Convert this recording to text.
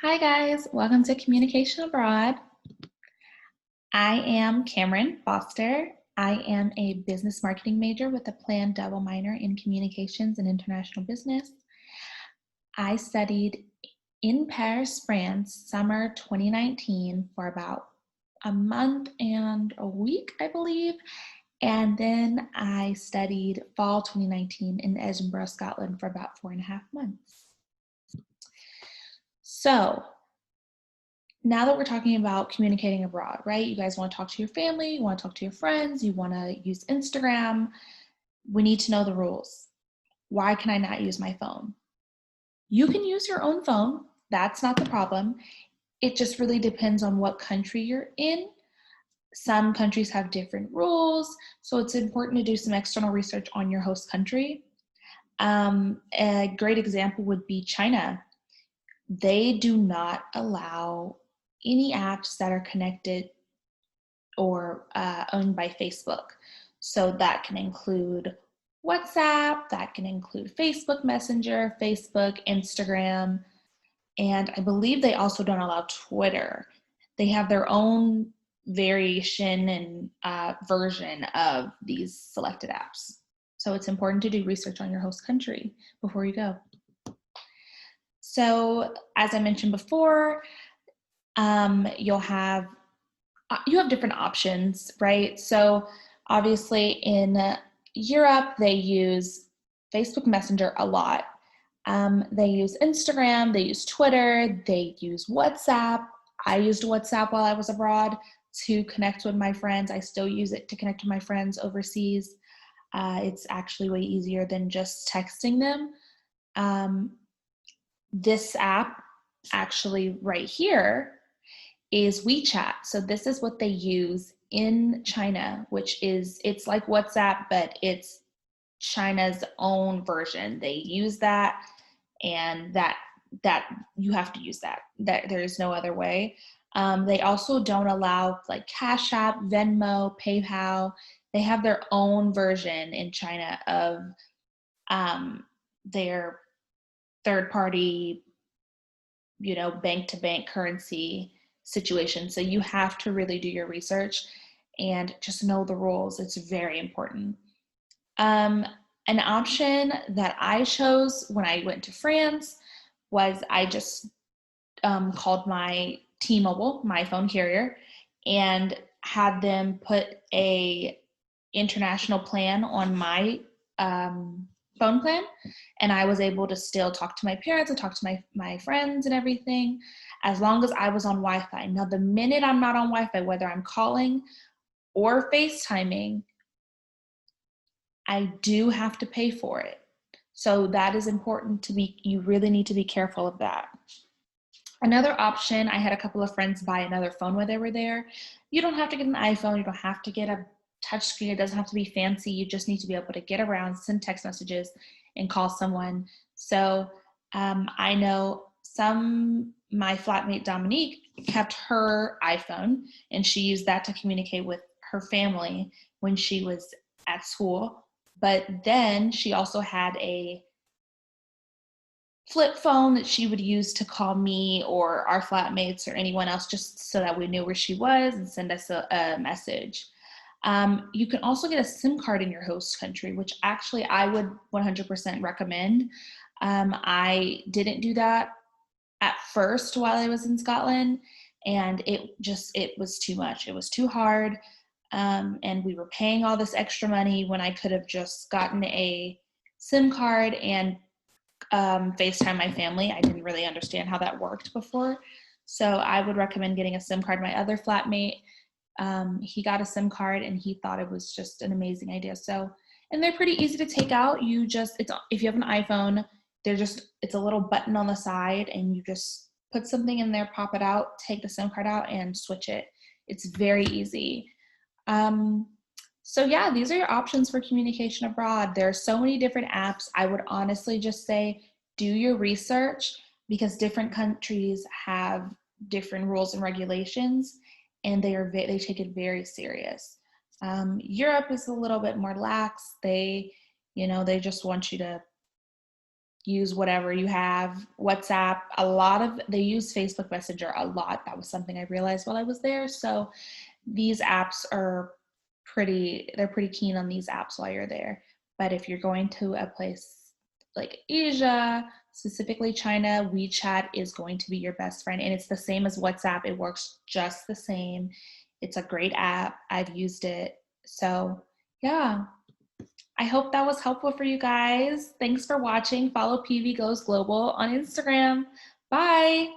Hi guys, welcome to Communication Abroad. I am Cameron Foster. I am a business marketing major with a planned double minor in communications and international business. I studied in Paris, France, summer 2019 for about a month and a week, I believe. And then I studied fall 2019 in Edinburgh, Scotland for about 4.5 months. So now that we're talking about communicating abroad, right? You guys want to talk to your family, you want to talk to your friends, you want to use Instagram. We need to know the rules. Why can I not use my phone? You can use your own phone. That's not the problem. It just really depends on what country you're in. Some countries have different rules, so it's important to do some external research on your host country. A great example would be China. They do not allow any apps that are connected or owned by Facebook. So that can include WhatsApp, that can include Facebook Messenger, Facebook, Instagram, and I believe they also don't allow Twitter. They have their own variation and version of these selected apps. So it's important to do research on your host country before you go. So as I mentioned before, you have different options, right? So obviously in Europe, they use Facebook Messenger a lot. They use Instagram, they use Twitter, they use WhatsApp. I used WhatsApp while I was abroad to connect with my friends. I still use it to connect with my friends overseas. It's actually way easier than just texting them. This app, actually right here, is WeChat. So this is what they use in China, which is, it's like WhatsApp, but it's China's own version. They use that, and that you have to use that. That there is no other way. They also don't allow like Cash App, Venmo, PayPal. They have their own version in China of their third-party, bank-to-bank currency situation. So you have to really do your research and just know the rules. It's very important. An option that I chose when I went to France was I just called my T-Mobile, my phone carrier, and had them put a international plan on my phone plan, and I was able to still talk to my parents and talk to my friends and everything, as long as I was on Wi-Fi. Now, the minute I'm not on Wi-Fi, whether I'm calling or FaceTiming, I do have to pay for it. So that is important to be, you really need to be careful of that. Another option, I had a couple of friends buy another phone while they were there. You don't have to get an iPhone, you don't have to get a touchscreen, it doesn't have to be fancy, you just need to be able to get around, send text messages, and call someone. So I know my flatmate Dominique kept her iPhone, and she used that to communicate with her family when she was at school. But then she also had a flip phone that she would use to call me or our flatmates or anyone else, just so that we knew where she was and send us a message. You can also get a SIM card in your host country, which actually I would 100% recommend. I didn't do that at first while I was in Scotland, and it was too much. It was too hard. And we were paying all this extra money when I could have just gotten a SIM card and FaceTime my family. I didn't really understand how that worked before. So I would recommend getting a SIM card. My other flatmate, he got a SIM card and he thought it was just an amazing idea. So, and they're pretty easy to take out. If you have an iPhone, it's a little button on the side, and you just put something in there, pop it out, take the SIM card out, and switch it. It's very easy. So yeah, these are your options for communication abroad. There are so many different apps. I would honestly just say do your research, because different countries have different rules and regulations, and they take it very serious. Europe is a little bit more lax. They just want you to use whatever you have. WhatsApp, they use Facebook Messenger a lot. That was something I realized while I was there. So these apps are they're pretty keen on these apps while you're there. But if you're going to a place like Asia, specifically China, WeChat is going to be your best friend. And it's the same as WhatsApp. It works just the same. It's a great app. I've used it. So yeah, I hope that was helpful for you guys. Thanks for watching. Follow PV Goes Global on Instagram. Bye.